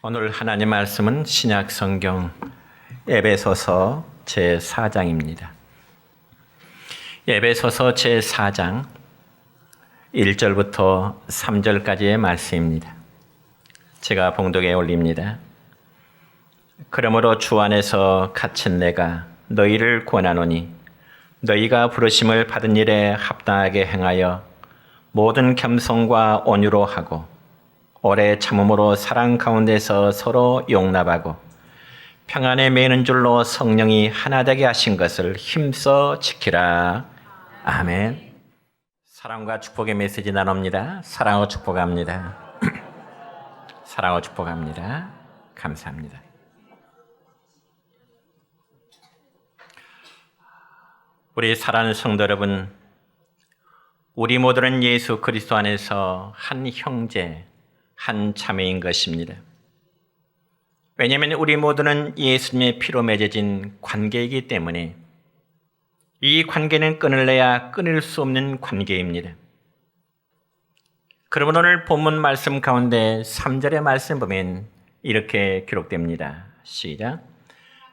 오늘 하나님 말씀은 신약 성경 에베소서 제4장입니다. 에베소서 제4장 1절부터 3절까지의 말씀입니다. 제가 봉독에 올립니다. 그러므로 주 안에서 갇힌 내가 너희를 권하노니 너희가 부르심을 받은 일에 합당하게 행하여 모든 겸손과 온유로 하고 오래 참음으로 사랑 가운데서 서로 용납하고 평안에 매는 줄로 성령이 하나 되게 하신 것을 힘써 지키라. 아멘. 사랑과 축복의 메시지 나눕니다. 사랑하고 축복합니다. 사랑하고 축복합니다. 감사합니다. 우리 사랑하는 성도 여러분, 우리 모두는 예수 그리스도 안에서 한 형제, 한 자매인 것입니다. 왜냐하면 우리 모두는 예수님의 피로 맺어진 관계이기 때문에 이 관계는 끊을래야 끊을 수 없는 관계입니다. 그러면 오늘 본문 말씀 가운데 3절의 말씀 보면 이렇게 기록됩니다. 시작.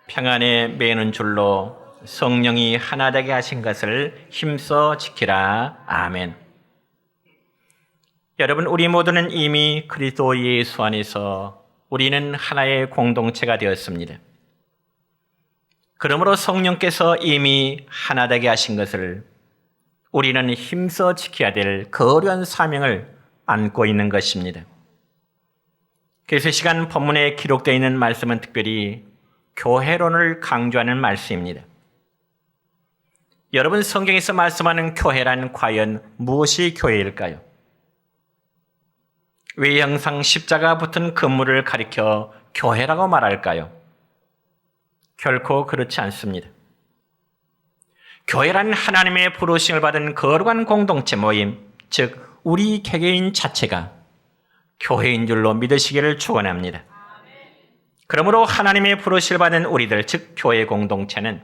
평안에 매는 줄로 성령이 하나 되게 하신 것을 힘써 지키라. 아멘. 여러분, 우리 모두는 이미 그리스도 예수 안에서 우리는 하나의 공동체가 되었습니다. 그러므로 성령께서 이미 하나 되게 하신 것을 우리는 힘써 지켜야 될 거룩한 사명을 안고 있는 것입니다. 그래서 시간 본문에 기록되어 있는 말씀은 특별히 교회론을 강조하는 말씀입니다. 여러분, 성경에서 말씀하는 교회란 과연 무엇이 교회일까요? 왜 항상 십자가 붙은 건물을 가리켜 교회라고 말할까요? 결코 그렇지 않습니다. 교회란 하나님의 부르심을 받은 거룩한 공동체 모임, 즉 우리 개개인 자체가 교회인 줄로 믿으시기를 축원합니다. 그러므로 하나님의 부르심을 받은 우리들, 즉 교회 공동체는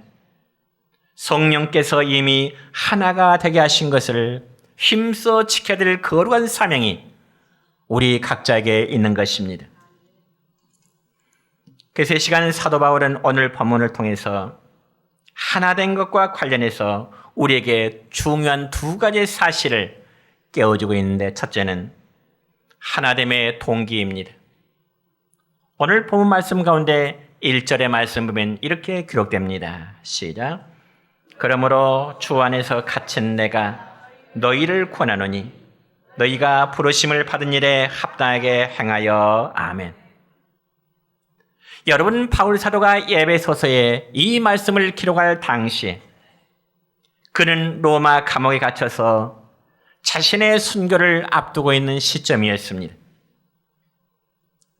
성령께서 이미 하나가 되게 하신 것을 힘써 지켜야 될 거룩한 사명이 우리 각자에게 있는 것입니다. 그래서 이 시간 사도 바울은 오늘 본문을 통해서 하나된 것과 관련해서 우리에게 중요한 두 가지 사실을 깨워주고 있는데, 첫째는 하나됨의 동기입니다. 오늘 본문 말씀 가운데 1절의 말씀 보면 이렇게 기록됩니다. 시작. 그러므로 주 안에서 갇힌 내가 너희를 권하노니 너희가 부르심을 받은 일에 합당하게 행하여. 아멘. 여러분, 바울 사도가 에베소서에 이 말씀을 기록할 당시 그는 로마 감옥에 갇혀서 자신의 순교를 앞두고 있는 시점이었습니다.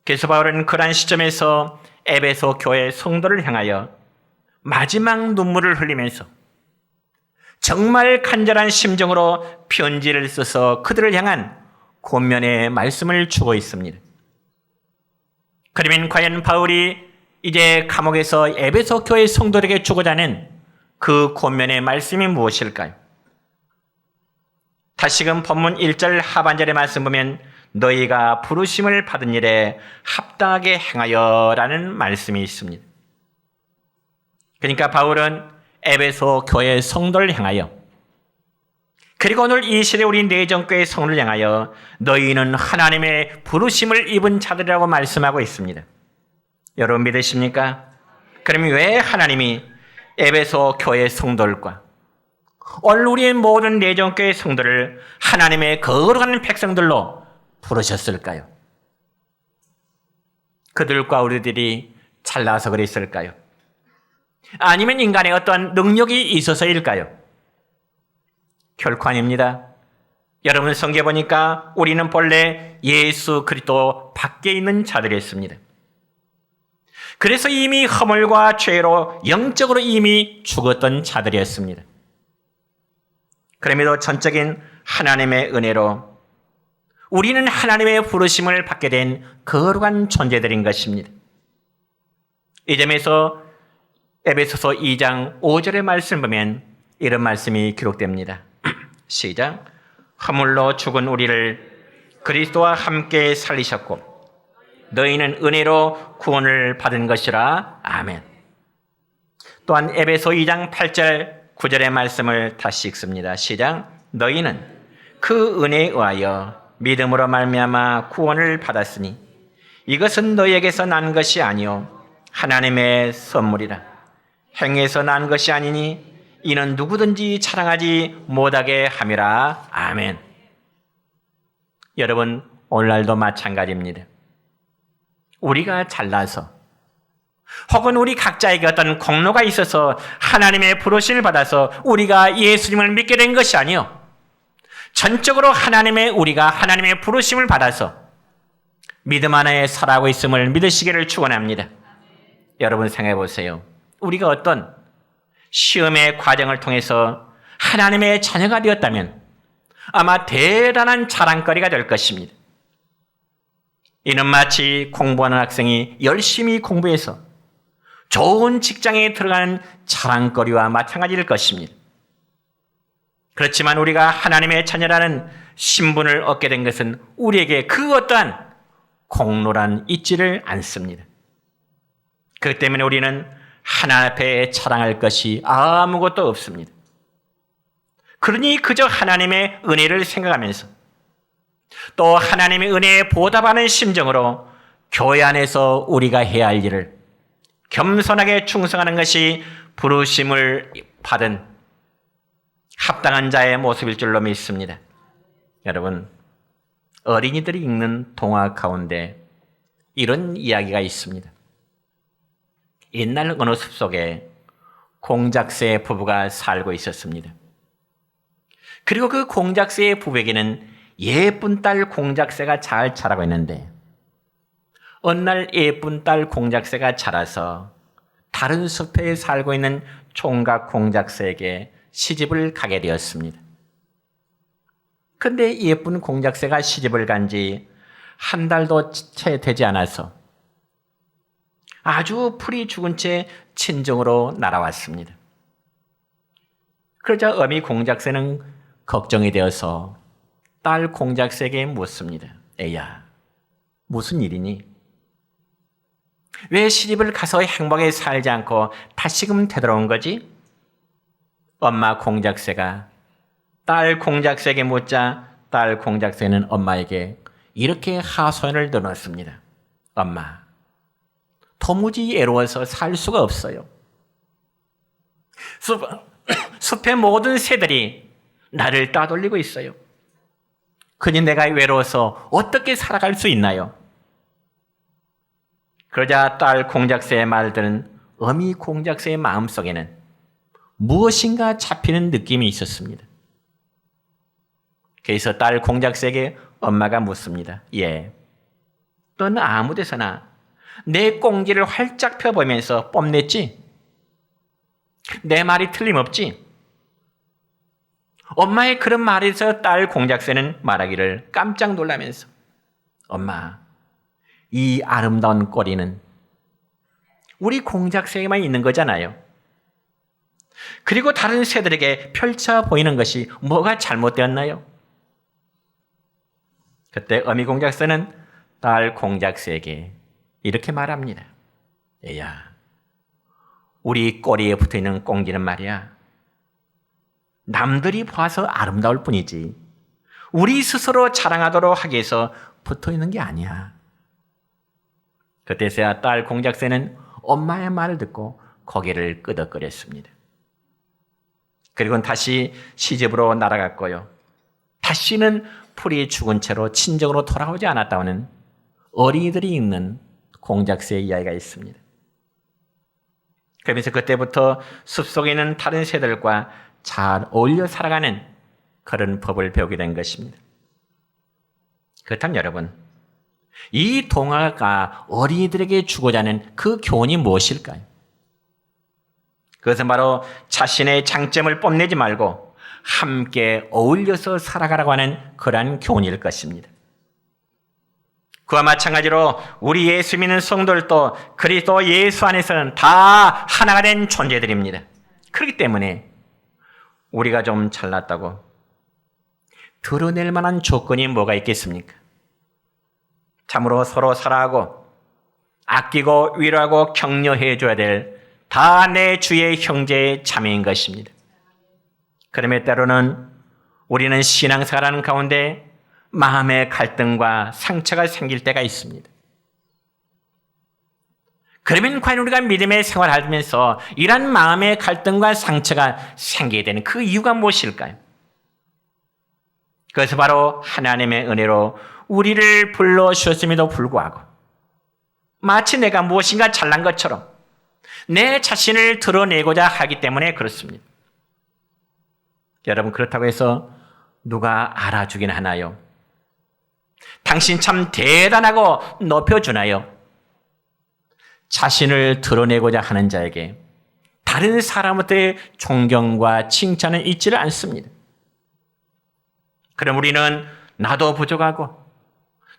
그래서 바울은 그러한 시점에서 에베소 교회 성도를 향하여 마지막 눈물을 흘리면서 정말 간절한 심정으로 편지를 써서 그들을 향한 권면의 말씀을 주고 있습니다. 그러면 과연 바울이 이제 감옥에서 에베소 교회 성도들에게 주고자 하는 그 권면의 말씀이 무엇일까요? 다시금 본문 1절 하반절의 말씀 보면 너희가 부르심을 받은 일에 합당하게 행하여 라는 말씀이 있습니다. 그러니까 바울은 에베소 교회 성도를 향하여, 그리고 오늘 이 시대 우리 내정교회 성도를 향하여 너희는 하나님의 부르심을 입은 자들이라고 말씀하고 있습니다. 여러분 믿으십니까? 그럼 왜 하나님이 에베소 교회 성도들과 오늘 우리의 모든 내정교회 성도를 하나님의 거룩한 백성들로 부르셨을까요? 그들과 우리들이 잘나서 그랬을까요? 아니면 인간의 어떠한 능력이 있어서일까요? 결코 아닙니다. 여러분, 성경에 보니까 우리는 본래 예수 그리스도 밖에 있는 자들이었습니다. 그래서 이미 허물과 죄로 영적으로 이미 죽었던 자들이었습니다. 그럼에도 전적인 하나님의 은혜로 우리는 하나님의 부르심을 받게 된 거룩한 존재들인 것입니다. 이 점에서 에베소서 2장 5절의 말씀 보면 이런 말씀이 기록됩니다. 시작. 허물로 죽은 우리를 그리스도와 함께 살리셨고 너희는 은혜로 구원을 받은 것이라. 아멘. 또한 에베소 2장 8절 9절의 말씀을 다시 읽습니다. 시작. 너희는 그 은혜에 의하여 믿음으로 말미암아 구원을 받았으니 이것은 너희에게서 난 것이 아니요 하나님의 선물이라. 행위에서 난 것이 아니니 이는 누구든지 자랑하지 못하게 함이라. 아멘. 여러분, 오늘날도 마찬가지입니다. 우리가 잘나서 혹은 우리 각자에게 어떤 공로가 있어서 하나님의 부르심을 받아서 우리가 예수님을 믿게 된 것이 아니요, 전적으로 우리가 하나님의 부르심을 받아서 믿음 안에 살아가고 있음을 믿으시기를 축원합니다. 여러분 생각해 보세요. 우리가 어떤 시험의 과정을 통해서 하나님의 자녀가 되었다면 아마 대단한 자랑거리가 될 것입니다. 이는 마치 공부하는 학생이 열심히 공부해서 좋은 직장에 들어가는 자랑거리와 마찬가지일 것입니다. 그렇지만 우리가 하나님의 자녀라는 신분을 얻게 된 것은 우리에게 그 어떠한 공로란 있지를 않습니다. 그렇기 때문에 우리는 하나님 앞에 자랑할 것이 아무것도 없습니다. 그러니 그저 하나님의 은혜를 생각하면서 또 하나님의 은혜에 보답하는 심정으로 교회 안에서 우리가 해야 할 일을 겸손하게 충성하는 것이 부르심을 받은 합당한 자의 모습일 줄로 믿습니다. 여러분, 어린이들이 읽는 동화 가운데 이런 이야기가 있습니다. 옛날 어느 숲속에 공작새 부부가 살고 있었습니다. 그리고 그 공작새의 부부에게는 예쁜 딸 공작새가 잘 자라고 있는데 어느 날 예쁜 딸 공작새가 자라서 다른 숲에 살고 있는 총각 공작새에게 시집을 가게 되었습니다. 그런데 예쁜 공작새가 시집을 간 지 한 달도 채 되지 않아서 아주 풀이 죽은 채 친정으로 날아왔습니다. 그러자 어미 공작새는 걱정이 되어서 딸 공작새에게 묻습니다. 애야, 무슨 일이니? 왜 시집을 가서 행복하게 살지 않고 다시금 되돌아온 거지? 엄마 공작새가 딸 공작새에게 묻자 딸 공작새는 엄마에게 이렇게 하소연을 드렸습니다. 엄마, 도무지 애로워서 살 수가 없어요. 숲의 모든 새들이 나를 따돌리고 있어요. 그니 내가 외로워서 어떻게 살아갈 수 있나요? 그러자 딸 공작새의 말을 들은 어미 공작새의 마음속에는 무엇인가 잡히는 느낌이 있었습니다. 그래서 딸 공작새에게 엄마가 묻습니다. 예, 너는 아무 데서나 내 꽁지를 활짝 펴보면서 뽐냈지? 내 말이 틀림없지? 엄마의 그런 말에서 딸 공작새는 말하기를 깜짝 놀라면서 엄마, 이 아름다운 꼬리는 우리 공작새에만 있는 거잖아요. 그리고 다른 새들에게 펼쳐 보이는 것이 뭐가 잘못되었나요? 그때 어미 공작새는 딸 공작새에게 이렇게 말합니다. 얘야, 우리 꼬리에 붙어있는 꽁지는 말이야, 남들이 봐서 아름다울 뿐이지 우리 스스로 자랑하도록 하기 위해서 붙어있는 게 아니야. 그때서야 딸 공작새는 엄마의 말을 듣고 고개를 끄덕거렸습니다. 그리고 다시 시집으로 날아갔고요. 다시는 풀이 죽은 채로 친정으로 돌아오지 않았다는 어린이들이 읽는 공작새의 이야기가 있습니다. 그러면서 그때부터 숲속에 있는 다른 새들과 잘 어울려 살아가는 그런 법을 배우게 된 것입니다. 그렇다면 여러분, 이 동화가 어린이들에게 주고자 하는 그 교훈이 무엇일까요? 그것은 바로 자신의 장점을 뽐내지 말고 함께 어울려서 살아가라고 하는 그러한 교훈일 것입니다. 그와 마찬가지로 우리 예수 믿는 성도들도 그리스도 예수 안에서는 다 하나가 된 존재들입니다. 그렇기 때문에 우리가 좀 잘났다고 드러낼 만한 조건이 뭐가 있겠습니까? 참으로 서로 사랑하고 아끼고 위로하고 격려해 줘야 될 다 내 주의 형제 자매인 것입니다. 그러면 때로는 우리는 신앙생활하는 가운데 마음의 갈등과 상처가 생길 때가 있습니다. 그러면 과연 우리가 믿음의 생활을 하면서 이런 마음의 갈등과 상처가 생기게 되는 그 이유가 무엇일까요? 그것은 바로 하나님의 은혜로 우리를 불러주셨음에도 불구하고 마치 내가 무엇인가 잘난 것처럼 내 자신을 드러내고자 하기 때문에 그렇습니다. 여러분, 그렇다고 해서 누가 알아주긴 하나요? 당신 참 대단하고 높여주나요? 자신을 드러내고자 하는 자에게 다른 사람한테 존경과 칭찬은 있지를 않습니다. 그럼 우리는 나도 부족하고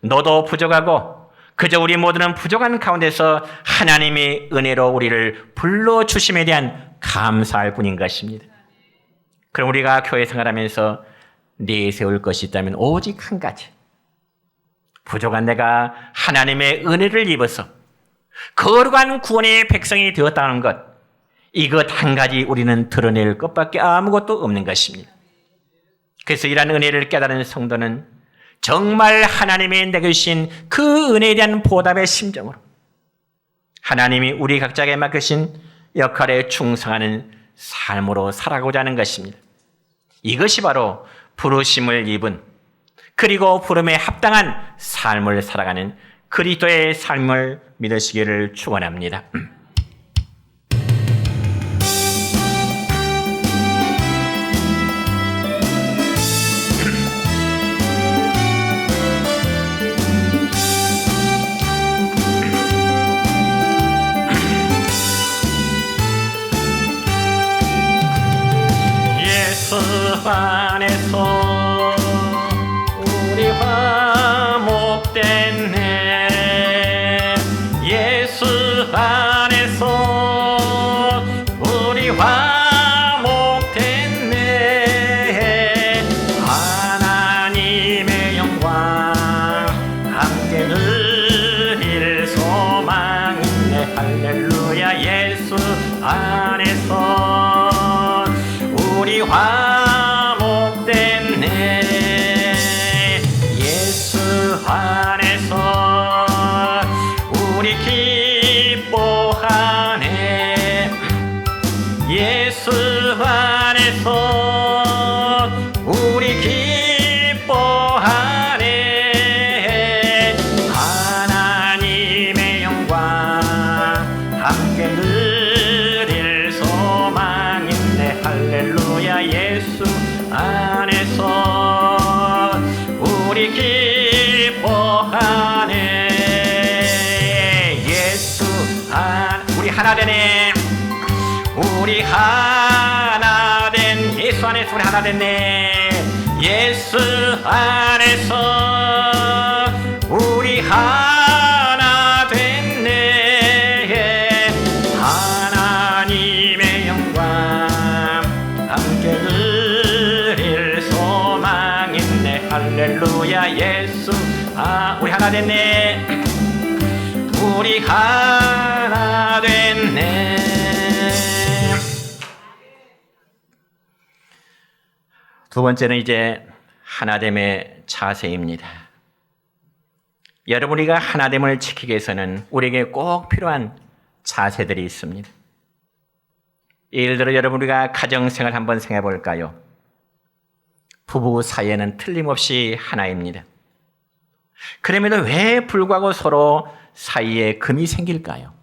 너도 부족하고 그저 우리 모두는 부족한 가운데서 하나님의 은혜로 우리를 불러주심에 대한 감사할 뿐인 것입니다. 그럼 우리가 교회 생활하면서 내세울 것이 있다면 오직 한 가지. 부족한 내가 하나님의 은혜를 입어서 거룩한 구원의 백성이 되었다는 것, 이것 한 가지 우리는 드러낼 것밖에 아무것도 없는 것입니다. 그래서 이러한 은혜를 깨달은 성도는 정말 하나님이 내게 주신 그 은혜에 대한 보답의 심정으로 하나님이 우리 각자에게 맡기신 역할에 충성하는 삶으로 살아가고자 하는 것입니다. 이것이 바로 부르심을 입은 그리고 부름에 합당한 삶을 살아가는 그리스도의 삶을 믿으시기를 축원합니다. 예수 안에서 우리 화목됐네. 예수 안에서 우리 화목됐네. 하나님의 영광 함께 누릴 소망 있네. 할렐루야. 예수 안에서 우리 화목됐네. 예수 안에서 우리 기뻐하네. 예수 안에서 우리 기뻐하네. 하나님의 영광 함께 누릴 소망 있네. 할렐루야. 예수 안에서 우리 기뻐하네. 예수 안 우리 하나 되네. 우리 하나 된 예수 안에서 우리 하나 됐네. 예수 안에서 우리 하나 됐네. 하나님의 영광 함께 누릴 소망 있네. 할렐루야. 예수 우리 하나 됐네. 우리 하나 됐네. 두 번째는 이제 하나됨의 자세입니다. 여러분, 우리가 하나됨을 지키기 위해서는 우리에게 꼭 필요한 자세들이 있습니다. 예를 들어 여러분, 우리가 가정생활 한번 생각해 볼까요? 부부 사이에는 틀림없이 하나입니다. 그럼에도 왜 불구하고 서로 사이에 금이 생길까요?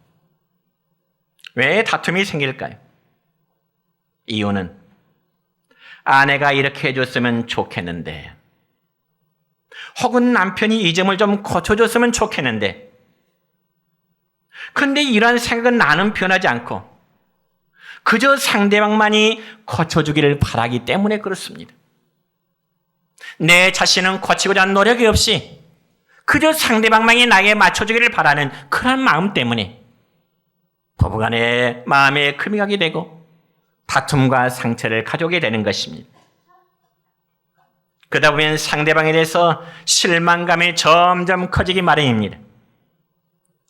왜 다툼이 생길까요? 이유는 아내가 이렇게 해줬으면 좋겠는데, 혹은 남편이 이 점을 좀 고쳐줬으면 좋겠는데, 그런데 이러한 생각은 나는 변하지 않고 그저 상대방만이 고쳐주기를 바라기 때문에 그렇습니다. 내 자신은 고치고자 하는 노력이 없이 그저 상대방만이 나에게 맞춰주기를 바라는 그런 마음 때문에 부부간의 마음에 금이 가게 되고 다툼과 상처를 가져오게 되는 것입니다. 그러다 보면 상대방에 대해서 실망감이 점점 커지기 마련입니다.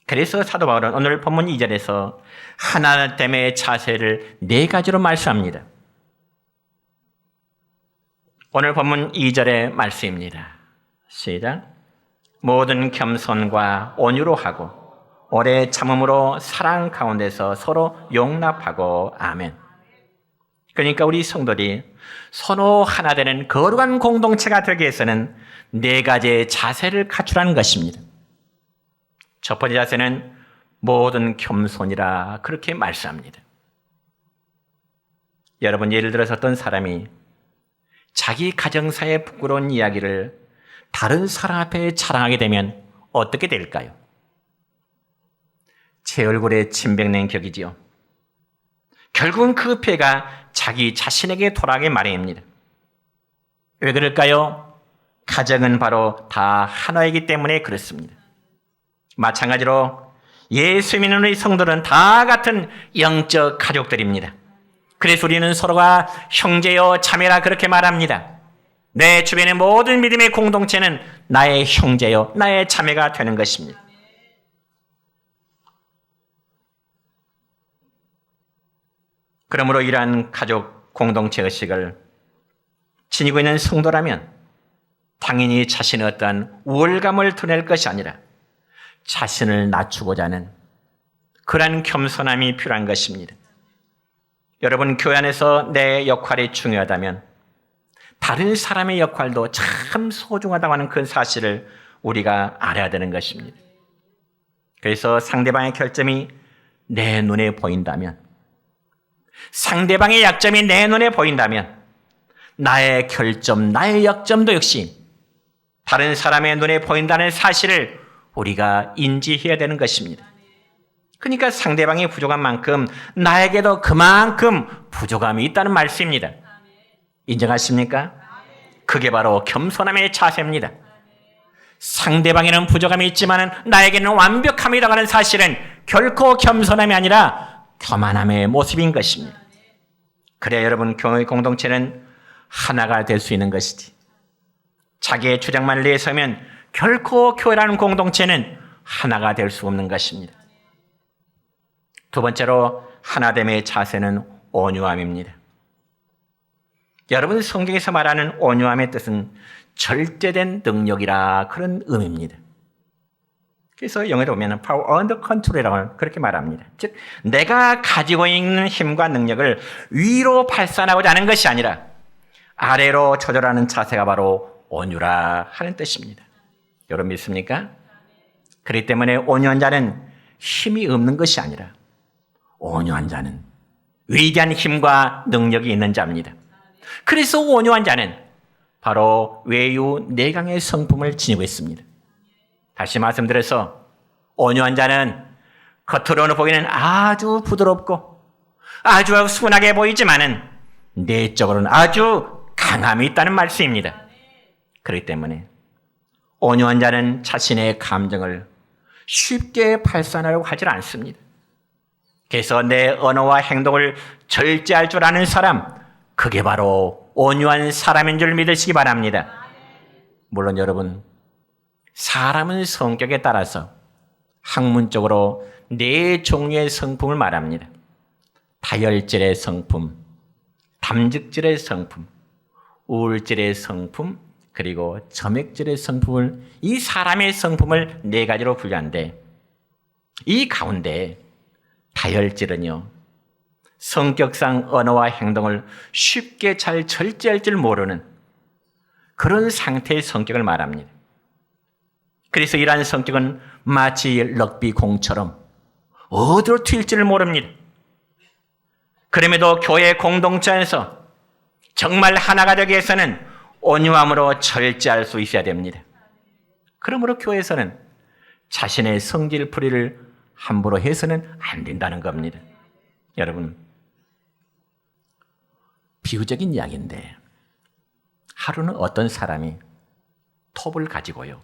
그래서 사도 바울은 오늘 본문 2절에서 하나됨의 자세를 4가지로 말씀합니다. 오늘 본문 2절의 말씀입니다. 시작. 모든 겸손과 온유로 하고 오래 참음으로 사랑 가운데서 서로 용납하고 아멘. 그러니까 우리 성도들이 서로 하나 되는 거룩한 공동체가 되기 위해서는 4가지의 자세를 갖추라는 것입니다. 첫 번째 자세는 모든 겸손이라 그렇게 말씀합니다. 여러분, 예를 들어서 어떤 사람이 자기 가정사의 부끄러운 이야기를 다른 사람 앞에 자랑하게 되면 어떻게 될까요? 제 얼굴에 침뱉는 격이지요. 결국은 그 피해가 자기 자신에게 돌아가게 마련입니다. 왜 그럴까요? 가정은 바로 다 하나이기 때문에 그렇습니다. 마찬가지로 예수 믿는 우리 성도는 다 같은 영적 가족들입니다. 그래서 우리는 서로가 형제요 자매라 그렇게 말합니다. 내 주변의 모든 믿음의 공동체는 나의 형제요 나의 자매가 되는 것입니다. 그러므로 이러한 가족 공동체 의식을 지니고 있는 성도라면 당연히 자신의 어떠한 우월감을 드러낼 것이 아니라 자신을 낮추고자 하는 그러한 겸손함이 필요한 것입니다. 여러분, 교회 안에서 내 역할이 중요하다면 다른 사람의 역할도 참 소중하다고 하는 그 사실을 우리가 알아야 되는 것입니다. 그래서 상대방의 결점이 내 눈에 보인다면, 상대방의 약점이 내 눈에 보인다면 나의 결점, 나의 약점도 역시 다른 사람의 눈에 보인다는 사실을 우리가 인지해야 되는 것입니다. 그러니까 상대방이 부족한 만큼 나에게도 그만큼 부족함이 있다는 말씀입니다. 인정하십니까? 그게 바로 겸손함의 자세입니다. 상대방에는 부족함이 있지만 나에게는 완벽함이 있다는 사실은 결코 겸손함이 아니라 교만함의 모습인 것입니다. 그래야 여러분, 교회 공동체는 하나가 될 수 있는 것이지, 자기의 주장만 내세우면 결코 교회라는 공동체는 하나가 될 수 없는 것입니다. 두 번째로 하나됨의 자세는 온유함입니다. 여러분, 성경에서 말하는 온유함의 뜻은 절제된 능력이라 그런 의미입니다. 그래서 영어로 보면 power under control이라고 그렇게 말합니다. 즉, 내가 가지고 있는 힘과 능력을 위로 발산하고자 하는 것이 아니라 아래로 조절하는 자세가 바로 온유라 하는 뜻입니다. 여러분 믿습니까? 그렇기 때문에 온유한 자는 힘이 없는 것이 아니라 온유한 자는 위대한 힘과 능력이 있는 자입니다. 그래서 온유한 자는 바로 외유 내강의 성품을 지니고 있습니다. 다시 말씀드려서 온유한 자는 겉으로는 보기에는 아주 부드럽고 아주 순하게 보이지만은 내적으로는 아주 강함이 있다는 말씀입니다. 그렇기 때문에 온유한 자는 자신의 감정을 쉽게 발산하려고 하질 않습니다. 그래서 내 언어와 행동을 절제할 줄 아는 사람, 그게 바로 온유한 사람인 줄 믿으시기 바랍니다. 물론 여러분, 사람은 성격에 따라서 학문적으로 4종류의 성품을 말합니다. 다혈질의 성품, 담즙질의 성품, 우울질의 성품, 그리고 점액질의 성품을, 이 사람의 성품을 4가지로 분류하는데, 이 가운데 다혈질은요, 성격상 언어와 행동을 쉽게 잘 절제할 줄 모르는 그런 상태의 성격을 말합니다. 그래서 이러한 성격은 마치 럭비 공처럼 어디로 튈지를 모릅니다. 그럼에도 교회 공동체에서 정말 하나가 되기 위해서는 온유함으로 절제할 수 있어야 됩니다. 그러므로 교회에서는 자신의 성질풀이를 함부로 해서는 안 된다는 겁니다. 여러분, 비유적인 이야기인데, 하루는 어떤 사람이 톱을 가지고요,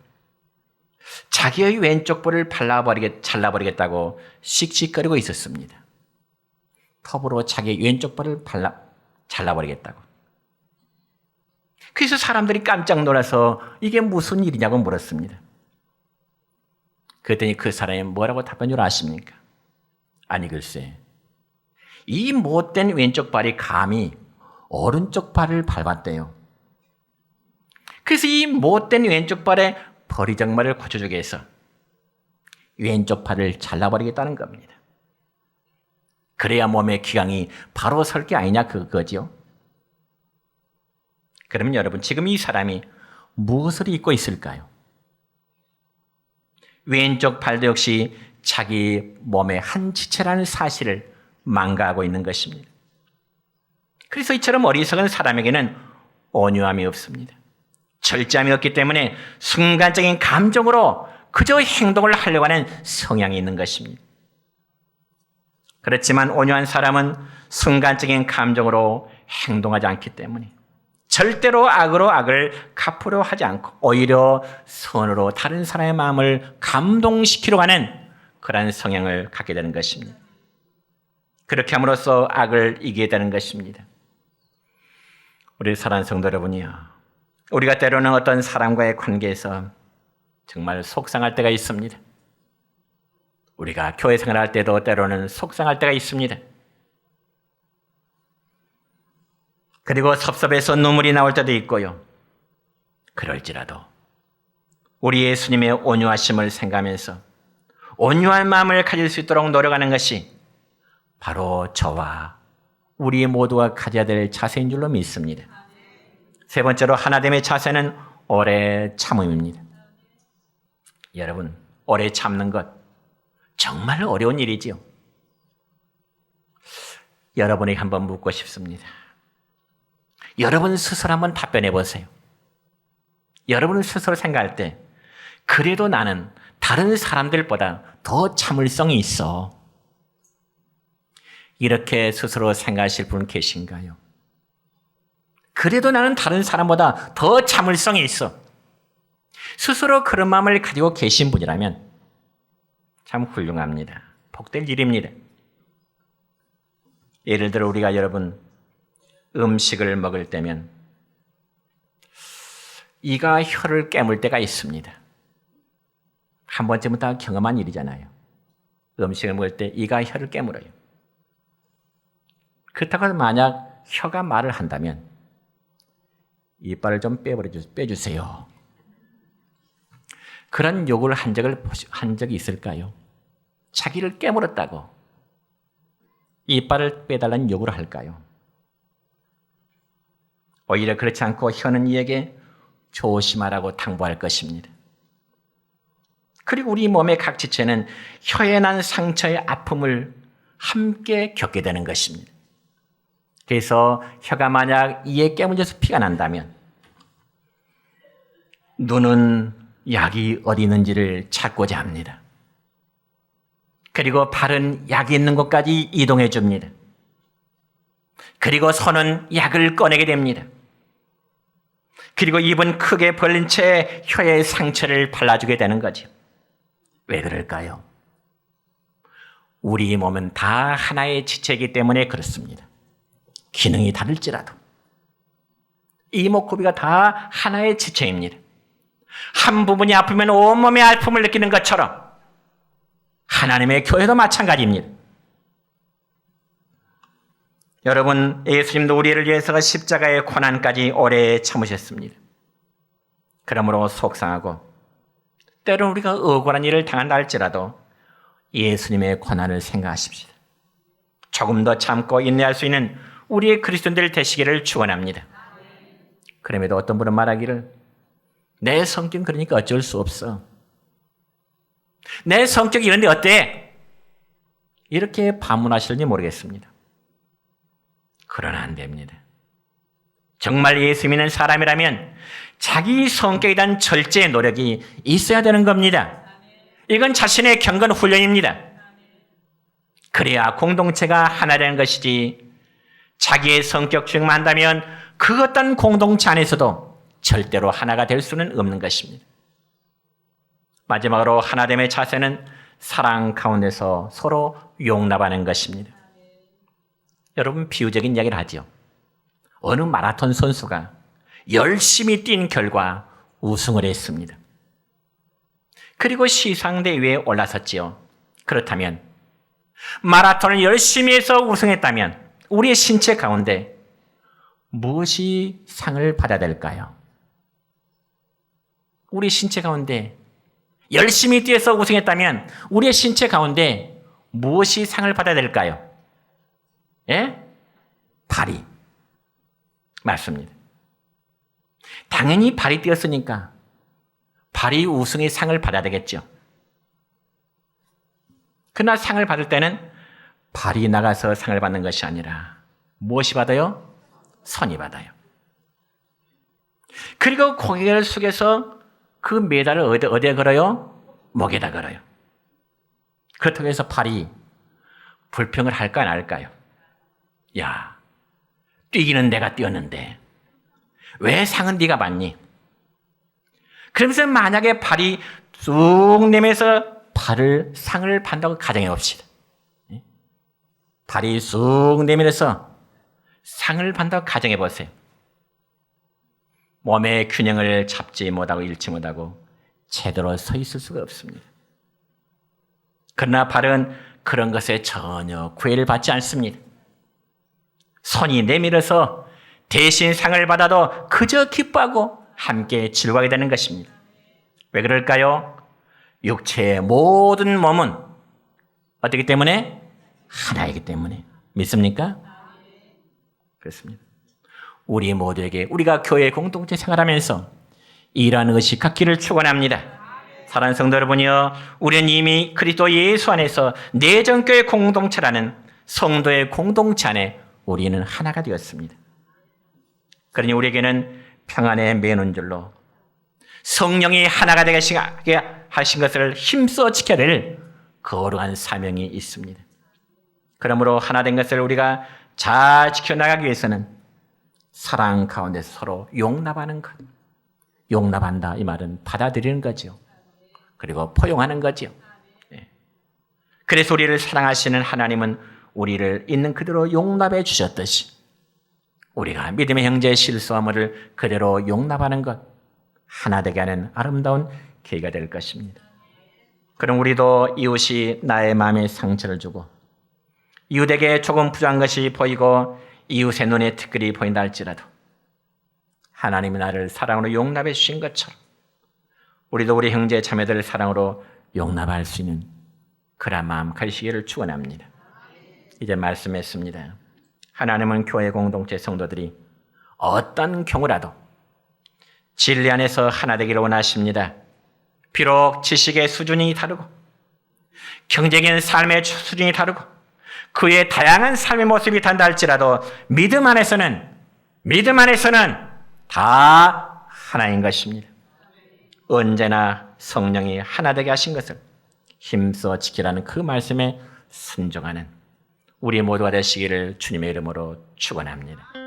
자기의 왼쪽 볼을 잘라버리겠다고 씩씩거리고 있었습니다. 톱으로 자기 왼쪽 볼을 잘라버리겠다고. 그래서 사람들이 깜짝 놀라서 이게 무슨 일이냐고 물었습니다. 그랬더니 그 사람이 뭐라고 답한 줄 아십니까? 아니 글쎄, 이 못된 왼쪽 발이 감히 오른쪽 발을 밟았대요. 그래서 이 못된 왼쪽 발에 버리장마를 고쳐주기 위해서 왼쪽 팔을 잘라버리겠다는 겁니다. 그래야 몸의 기강이 바로 설 게 아니냐 그거죠. 그러면 여러분, 지금 이 사람이 무엇을 입고 있을까요? 왼쪽 팔도 역시 자기 몸의 한 지체라는 사실을 망가하고 있는 것입니다. 그래서 이처럼 어리석은 사람에게는 온유함이 없습니다. 절제함이 없기 때문에 순간적인 감정으로 그저 행동을 하려고 하는 성향이 있는 것입니다. 그렇지만 온유한 사람은 순간적인 감정으로 행동하지 않기 때문에 절대로 악으로 악을 갚으려 하지 않고 오히려 선으로 다른 사람의 마음을 감동시키려고 하는 그러한 성향을 갖게 되는 것입니다. 그렇게 함으로써 악을 이기게 되는 것입니다. 우리 사랑하는 성도 여러분이요, 우리가 때로는 어떤 사람과의 관계에서 정말 속상할 때가 있습니다. 우리가 교회 생활할 때도 때로는 속상할 때가 있습니다. 그리고 섭섭해서 눈물이 나올 때도 있고요. 그럴지라도 우리 예수님의 온유하심을 생각하면서 온유한 마음을 가질 수 있도록 노력하는 것이 바로 저와 우리 모두가 가져야 될 자세인 줄로 믿습니다. 세 번째로 하나됨의 자세는 오래 참음입니다. 여러분, 오래 참는 것 정말 어려운 일이지요. 여러분에게 한번 묻고 싶습니다. 여러분 스스로 한번 답변해 보세요. 여러분 스스로 생각할 때 그래도 나는 다른 사람들보다 더 참을성이 있어, 이렇게 스스로 생각하실 분 계신가요? 그래도 나는 다른 사람보다 더 참을성이 있어, 스스로 그런 마음을 가지고 계신 분이라면 참 훌륭합니다. 복될 일입니다. 예를 들어 우리가 여러분 음식을 먹을 때면 이가 혀를 깨물 때가 있습니다. 한 번쯤은 다 경험한 일이잖아요. 음식을 먹을 때 이가 혀를 깨물어요. 그렇다고 해서 만약 혀가 말을 한다면 이빨을 좀 빼주세요, 그런 요구를 한 적이 있을까요? 자기를 깨물었다고 이빨을 빼달라는 요구를 할까요? 오히려 그렇지 않고 혀는 이에게 조심하라고 당부할 것입니다. 그리고 우리 몸의 각 지체는 혀에 난 상처의 아픔을 함께 겪게 되는 것입니다. 그래서 혀가 만약 이에 깨물려서 피가 난다면 눈은 약이 어디 있는지를 찾고자 합니다. 그리고 발은 약이 있는 곳까지 이동해 줍니다. 그리고 손은 약을 꺼내게 됩니다. 그리고 입은 크게 벌린 채 혀의 상처를 발라주게 되는 거죠. 왜 그럴까요? 우리 몸은 다 하나의 지체이기 때문에 그렇습니다. 기능이 다를지라도 이목구비가 다 하나의 지체입니다. 한 부분이 아프면 온몸의 아픔을 느끼는 것처럼 하나님의 교회도 마찬가지입니다. 여러분, 예수님도 우리를 위해서 십자가의 고난까지 오래 참으셨습니다. 그러므로 속상하고 때로는 우리가 억울한 일을 당한다 할지라도 예수님의 고난을 생각하십시오. 조금 더 참고 인내할 수 있는 우리의 그리스도인들 되시기를 축원합니다. 그럼에도 어떤 분은 말하기를 내 성격은 그러니까 어쩔 수 없어, 내 성격이 이런데 어때? 이렇게 반문하실지 모르겠습니다. 그러나 안 됩니다. 정말 예수 믿는 사람이라면 자기 성격에 대한 절제의 노력이 있어야 되는 겁니다. 이건 자신의 경건 훈련입니다. 그래야 공동체가 하나라는 것이지, 자기의 성격 중만 한다면 그 어떤 공동체 안에서도 절대로 하나가 될 수는 없는 것입니다. 마지막으로 하나됨의 자세는 사랑 가운데서 서로 용납하는 것입니다. 여러분, 비유적인 이야기를 하죠. 어느 마라톤 선수가 열심히 뛴 결과 우승을 했습니다. 그리고 시상대 위에 올라섰지요. 그렇다면 마라톤을 열심히 해서 우승했다면 우리의 신체 가운데 무엇이 상을 받아야 될까요? 우리 신체 가운데 열심히 뛰어서 우승했다면 우리의 신체 가운데 무엇이 상을 받아야 될까요? 예? 발이. 맞습니다. 당연히 발이 뛰었으니까 발이 우승의 상을 받아야 되겠죠. 그러나 상을 받을 때는 발이 나가서 상을 받는 것이 아니라 무엇이 받아요? 선이 받아요. 그리고 고개를 숙여서 그 메달을 어디에 걸어요? 목에다 걸어요. 그렇다고 해서 발이 불평을 할까 안 할까요? 야, 뛰기는 내가 뛰었는데 왜 상은 네가 받니? 그러면서 만약에 발이 쑥 내면서 상을 받는다고 가정해 봅시다. 발이 쑥 내밀어서 상을 받는다고 가정해 보세요. 몸의 균형을 잡지 못하고 잃지 못하고 제대로 서 있을 수가 없습니다. 그러나 발은 그런 것에 전혀 구애를 받지 않습니다. 손이 내밀어서 대신 상을 받아도 그저 기뻐하고 함께 즐거워하게 되는 것입니다. 왜 그럴까요? 육체의 모든 몸은 어떻기 때문에? 하나이기 때문에. 믿습니까? 그렇습니다. 우리 모두에게 우리가 교회 공동체 생활하면서 이러한 의식 갖기를 축원합니다. 사랑하는 성도 여러분이여, 우리는 이미 그리스도 예수 안에서 내전교회 공동체라는 성도의 공동체 안에 우리는 하나가 되었습니다. 그러니 우리에게는 평안의 맨온줄로 성령이 하나가 되게 하신 것을 힘써 지켜야 될 거룩한 사명이 있습니다. 그러므로 하나 된 것을 우리가 잘 지켜나가기 위해서는 사랑 가운데서 서로 용납하는 것. 용납한다 이 말은 받아들이는 거죠. 그리고 포용하는 거죠. 그래서 우리를 사랑하시는 하나님은 우리를 있는 그대로 용납해 주셨듯이 우리가 믿음의 형제의 실수함을 그대로 용납하는 것, 하나 되게 하는 아름다운 계기가 될 것입니다. 그럼 우리도 이웃이 나의 마음에 상처를 주고 이웃에게 조금 부족한 것이 보이고 이웃의 눈에 티끌이 보인다 할지라도 하나님이 나를 사랑으로 용납해 주신 것처럼 우리도 우리 형제 자매들을 사랑으로 용납할 수 있는 그런 마음 가지시기를 축원합니다. 이제 말씀했습니다. 하나님은 교회 공동체 성도들이 어떤 경우라도 진리 안에서 하나 되기를 원하십니다. 비록 지식의 수준이 다르고 경제적인 삶의 수준이 다르고 그의 다양한 삶의 모습이 다르다 할지라도 믿음 안에서는 다 하나인 것입니다. 언제나 성령이 하나 되게 하신 것을 힘써 지키라는 그 말씀에 순종하는 우리 모두가 되시기를 주님의 이름으로 축원합니다.